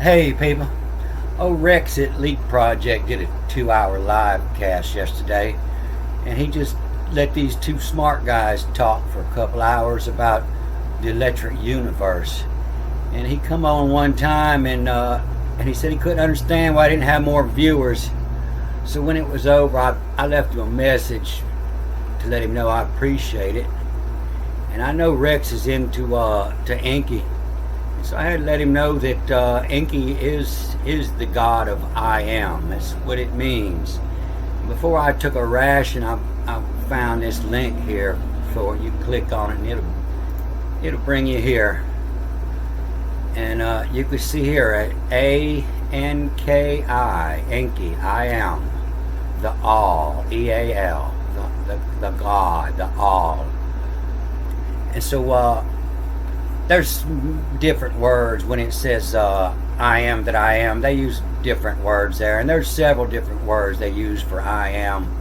Hey people, Rex at Leak Project did a 2 hour live cast yesterday, and he just let these two smart guys talk for a couple hours about the electric universe. And he come on one time and he said he couldn't understand why I didn't have more viewers. So when it was over, I left him a message to let him know I appreciate it. And I know Rex is into to Enkie. So I had to let him know that Enkie is the God of I am. That's what it means. Before I took a ration, I found this link here for you. Click on it and it'll bring you here. And you can see here at A-N-K-I, Enkie, I am, the all, E-A-L, the God, the all. And so there's different words when it says I am that I am. They use different words there, and there's several different words they use for I am.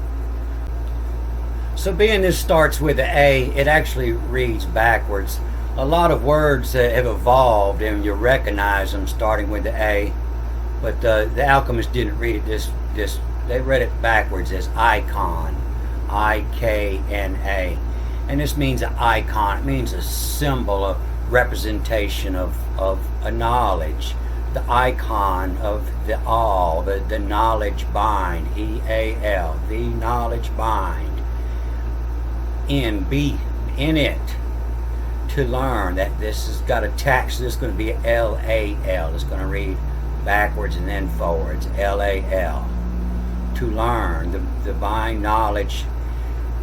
So being this starts with an A, it actually reads backwards. A lot of words have evolved and you recognize them starting with the A, but the alchemists didn't read it this they read it backwards as icon, I-K-N-A. And this means an icon. It means a symbol, a representation of a knowledge, the icon of the all, the knowledge bind, E-A-L, the knowledge bind, be in it, to learn. That this has got a tax, so this is going to be L-A-L. It's going to read backwards and then forwards, L-A-L, to learn, the divine knowledge.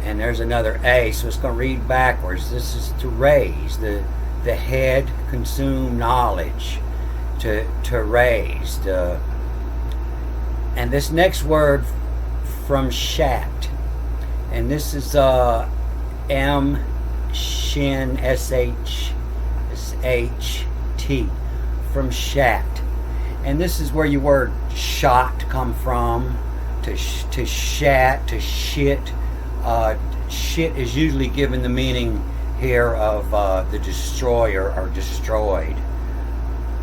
And there's another A, so it's going to read backwards. This is to raise, the head, consume knowledge, to raise. And this next word from shat, and this is M Shin S-H-H-T, from shat. And this is where your word shot come from, to shat, to shit. Shit is usually given the meaning here of the destroyer or destroyed.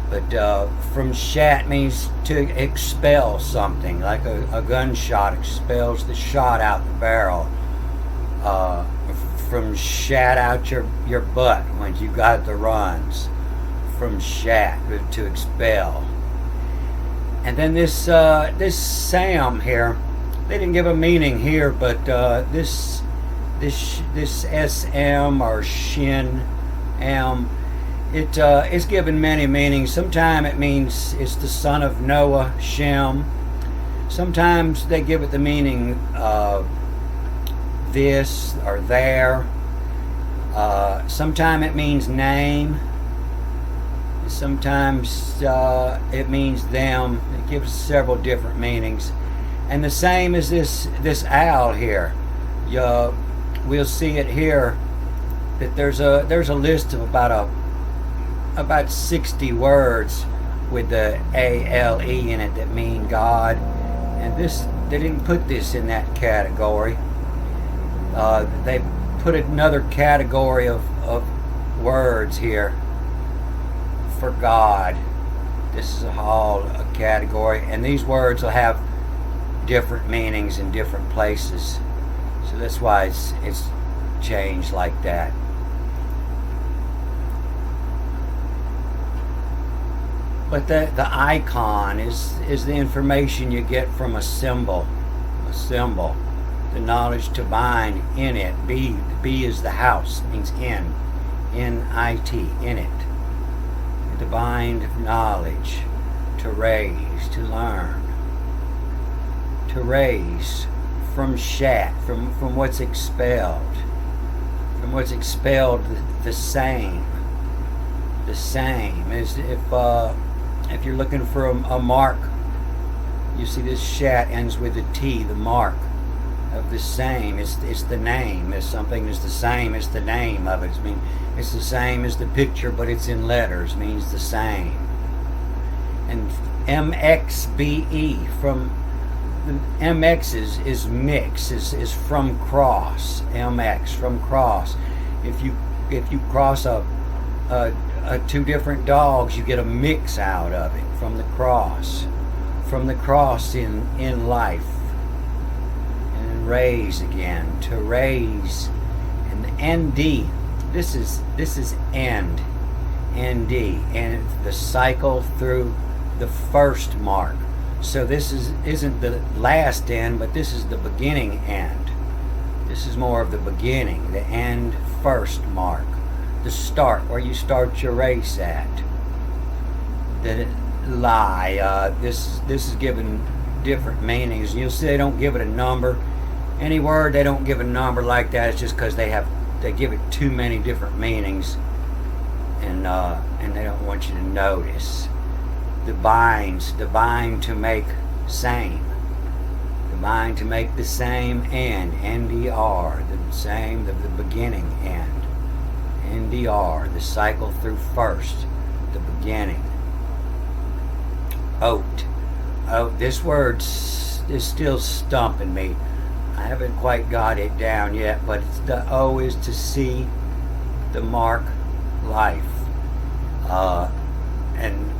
But from shat means to expel something, like a gunshot expels the shot out the barrel. From shat out your butt when you got the runs. From shat, to expel. And then this Sam here, they didn't give a meaning here, but this SM or Shin M, it's given many meanings. Sometimes it means it's the son of Noah, Shem. Sometimes they give it the meaning of this or there. Sometimes it means name. Sometimes it means them. It gives several different meanings. And the same as this owl here. We'll see it here that there's a list of about 60 words with the A-L-E in it that mean God. And they didn't put this in that category. They put another category of words here for God. This is all a category, and these words will have different meanings in different places. So that's why it's changed like that. But the icon is the information you get from a symbol. The knowledge to bind in it. B is the house, means in. N-I-T, in it. To bind knowledge, to raise, to learn. To raise from shat, from what's expelled. From what's expelled, the same. The same is if you're looking for a mark, you see this shat ends with a T, the mark of the same. It's the name. If something is the same, it's the name of it. It's the same as the picture, but it's in letters, means the same. And MXBE, from MX is mix, is from cross. MX, from cross. If you cross a two different dogs, you get a mix out of it from the cross. From the cross in life. And raise again. To raise. And ND. This is end. ND. And the cycle through the first mark. So this isn't the last end, but this is the beginning end. This is more of the beginning, the end first mark. The start, where you start your race at. The lie. This is given different meanings. You'll see they don't give it a number. Any word they don't give a number like that, it's just because they give it too many different meanings, and they don't want you to notice. The binds, the bind to make same. The bind to make the same end. NDR, the same, the beginning end. NDR, the cycle through first, the beginning. Oat. Oh, this word is still stumping me. I haven't quite got it down yet, but the O is to see, the mark, life. And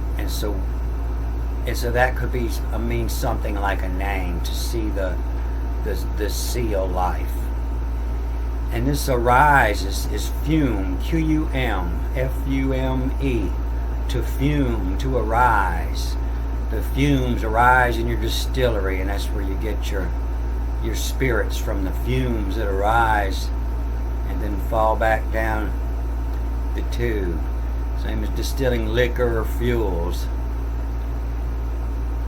so that could be mean something like a name, to see the seal life. And this arise is fume, Qum, Fume, to fume, to arise. The fumes arise in your distillery, and that's where you get your spirits from, the fumes that arise and then fall back down the tube. Same as distilling liquor or fuels.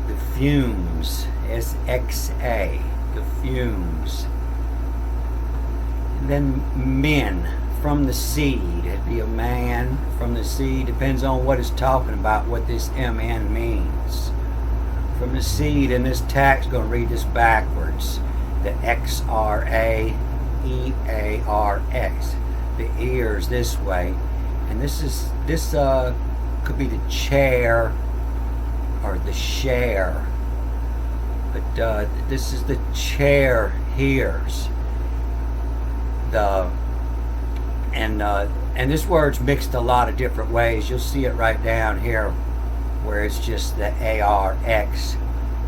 The fumes, SXA, the fumes. And then men, from the seed. It'd be a man from the seed. Depends on what it's talking about, what this MN means. From the seed, and this text going to read this backwards. The XRAEARX. The ears this way. And this could be the chair or the share, but this is the chair hears. And this word's mixed a lot of different ways. You'll see it right down here where it's just the ARX,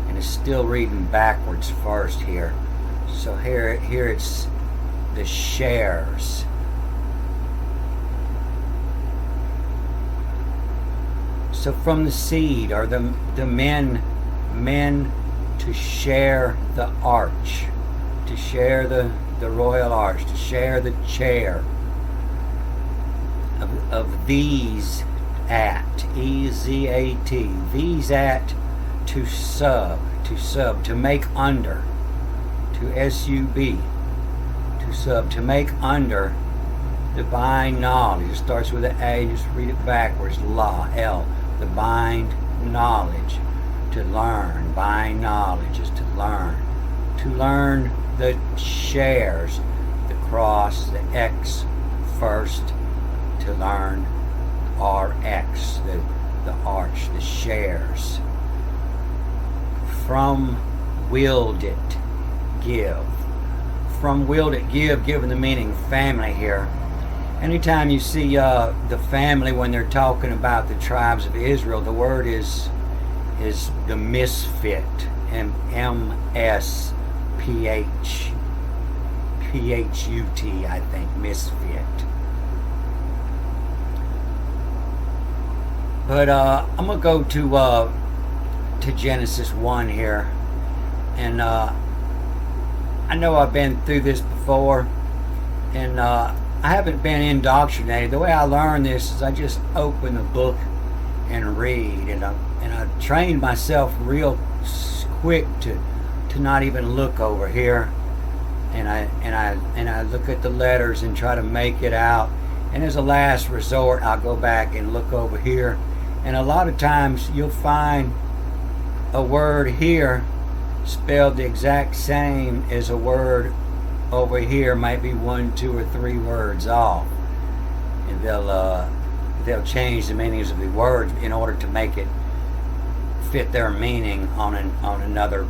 and it's still reading backwards first here. So here it's the shares. So from the seed are the men to share the arch, to share the royal arch, to share the chair of these at, EZAT, these at, to sub, to make under, to SUB, to sub, to make under divine knowledge. It starts with an A, just read it backwards, La, L. The bind knowledge, to learn. Bind knowledge is to learn. To learn the shares, the cross, the X first, to learn RX, the arch, the shares. From willed it, give. From willed it, give, given the meaning family here. Anytime you see the family when they're talking about the tribes of Israel, the word is the misfit, MSPHPHUT, I think, misfit. But I'm gonna go to Genesis 1 here, and I know I've been through this before, and I haven't been indoctrinated. The way I learn this is I just open the book and read, and I trained myself real quick to not even look over here, and I look at the letters and try to make it out, and as a last resort I'll go back and look over here, and a lot of times you'll find a word here spelled the exact same as a word over here, might be 1, 2, or 3 words off, and they'll change the meanings of the words in order to make it fit their meaning on another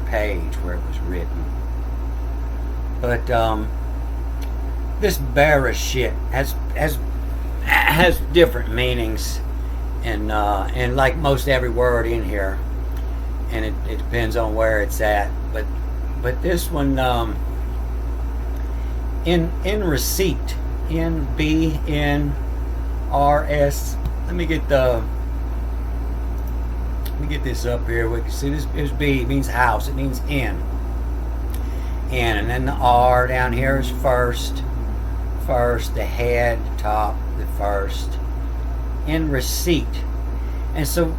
page where it was written. But this Bereshit has has different meanings, and like most every word in here, and it depends on where it's at. But this one, in receipt, NBNRS. Let me get this up here. We can see this is B. It means house. It means in. And then the R down here is first. The head, top, the first. In receipt. And so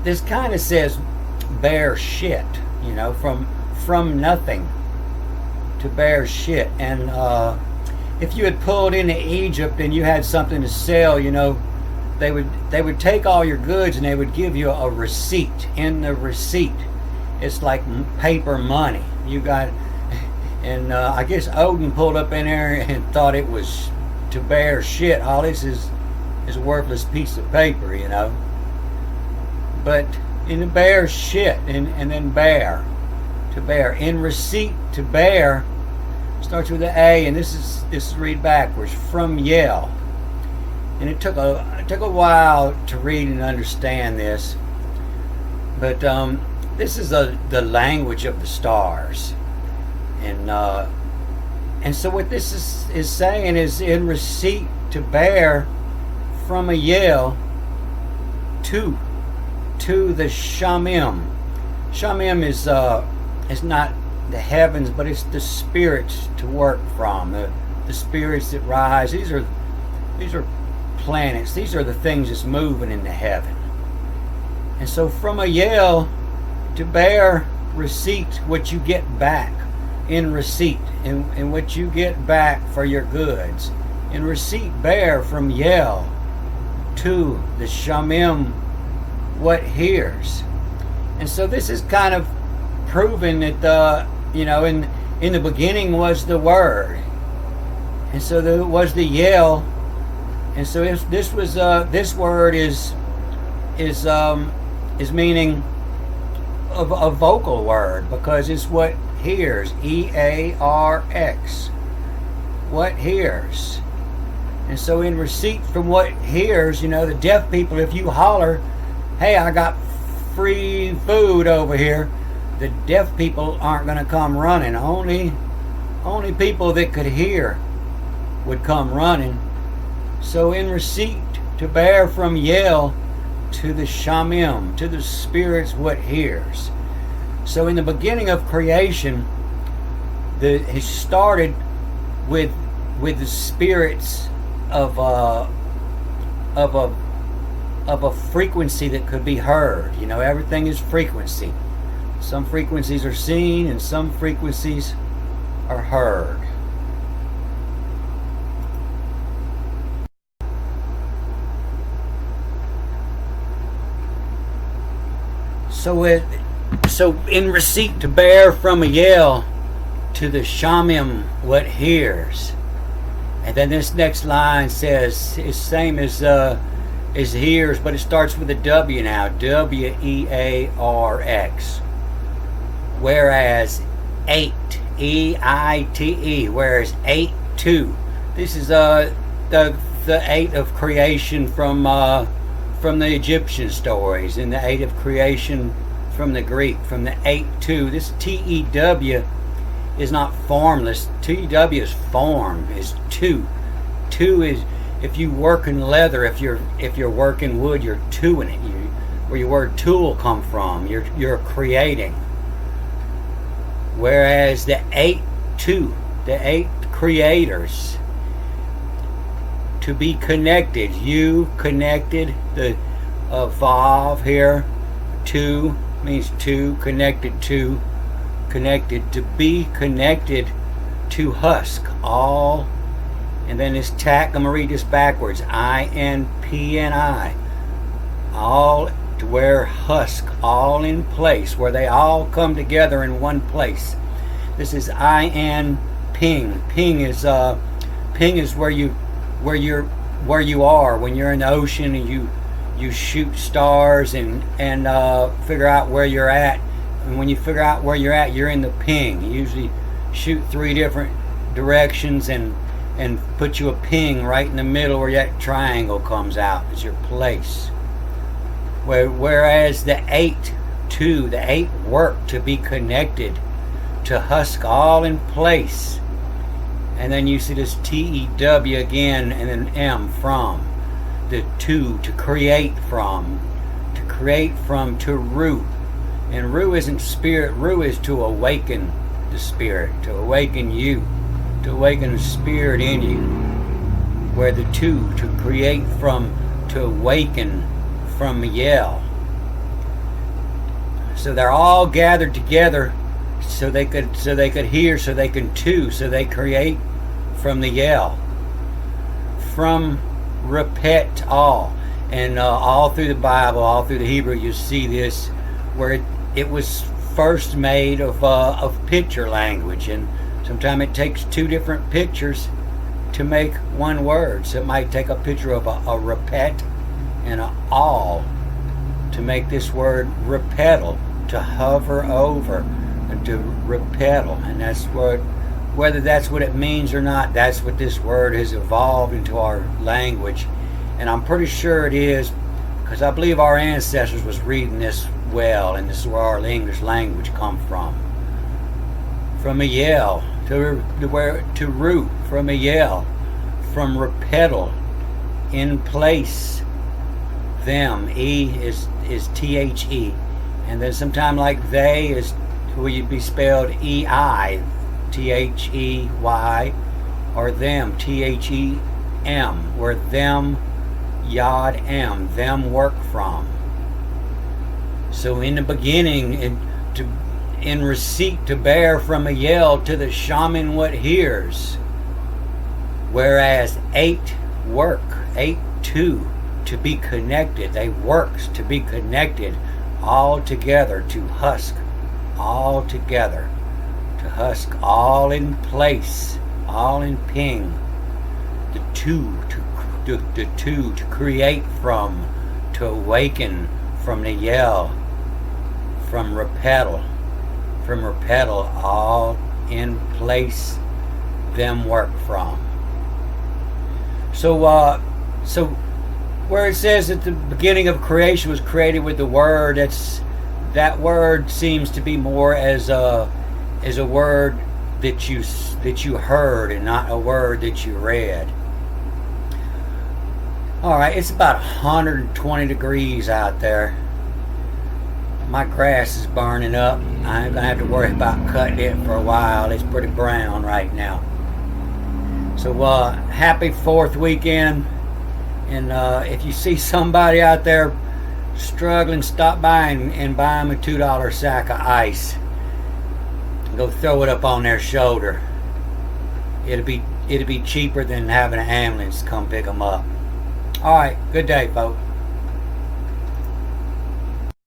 this kind of says bear shit, from nothing to bear shit. And if you had pulled into Egypt and you had something to sell, they would take all your goods and they would give you a receipt. In the receipt, it's like paper money. You got, and I guess Odin pulled up in there and thought it was to bear shit. All this is a worthless piece of paper, But in the bear shit, and then bear, to bear. In receipt, to bear, starts with an A, and this is read backwards, from Yale. And it took a while to read and understand this, but this is the language of the stars, and so what this is saying is in receipt, to bear, from a Yale to the Shamim. Shamim is not the heavens, but it's the spirits to work from, the spirits that rise. These are planets. These are the things that's moving in the heaven. And so from a Yale, to bear receipt, what you get back in receipt, and what you get back for your goods. In receipt, bear from Yale to the Shamim, what hears. And so this is kind of proving that in the beginning was the Word, and so there was the Yale. And so if this was this word is meaning of a vocal word, because it's what hears, EARX, what hears. And so in receipt from what hears, the deaf people, if you holler, hey, I got free food over here, the deaf people aren't going to come running. Only people that could hear would come running. So in receipt, to bear from Yale to the Shamim, to the spirits what hears. So in the beginning of creation, it started with the spirits of a frequency that could be heard. Everything is frequency. Some frequencies are seen and some frequencies are heard. So in receipt, to bear from a Yale to the Shamim, what hears. And then this next line says it's same as hears, but it starts with a W now, WEARX. Whereas 8, EITE, whereas 8-2. This is the 8 of creation from the Egyptian stories, and the 8 of creation from the Greek, from the 8-2. This TEW is not formless. TEW is form, is 2. 2 is, if you work in leather, if you're working wood, you're twoing it. Where your word tool come from, you're creating. Whereas the 8-2, the 8 creators, to be connected, you connected, the evolve here, to means to, connected to be connected to husk, all, and then this tack, I'm going to read this backwards, INPNI, all, to where husk, all in place, where they all come together in one place. This is IN ping. Ping is where you are when you're in the ocean, and you shoot stars and figure out where you're at. And when you figure out where you're at, you're in the ping. You usually shoot 3 different directions, and and put you a ping right in the middle where that triangle comes out. It's your place. Whereas the 8, 2, the 8 work to be connected, to husk all in place. And then you see this TEW again, and then M, from. The 2, to create from. To create from, to root. And root isn't spirit, root is to awaken the spirit, to awaken you, to awaken the spirit in you. Where the 2, to create from, to awaken from yell. So they're all gathered together so they could hear, so they can 2, so they create from the yell. From repet all. And all through the Bible, all through the Hebrew, you see this, where it was first made of picture language, and sometimes it takes 2 different pictures to make one word. So it might take a picture of a repet and a all to make this word repetal, to hover over, and to repetal. And that's what, whether that's what it means or not, that's what this word has evolved into our language. And I'm pretty sure it is, because I believe our ancestors was reading this well, and this is where our English language come from. From a yell to root, from a yell, from repetal, in place, them, E is THE, and then sometime like they is would be spelled EI, THEY, or them, THEM, where them, Yod M, them work from. So in the beginning, in receipt to bear from a yell to the shaman what hears. Whereas 8 work, 8 2, to be connected. They works to be connected all together, to husk all together, to husk all in place, all in ping. The 2 to create from, to awaken from the yell, from repetal, all in place, them work from. So where it says that the beginning of creation was created with the word, that word seems to be more as a word that you heard, and not a word that you read. Alright, it's about 120 degrees out there. My grass is burning up. I ain't gonna have to worry about cutting it for a while. It's pretty brown right now. So happy 4th weekend. And if you see somebody out there struggling, stop by and buy them a $2 sack of ice. Go throw it up on their shoulder. It'll be cheaper than having an ambulance come pick them up. All right, good day, folks.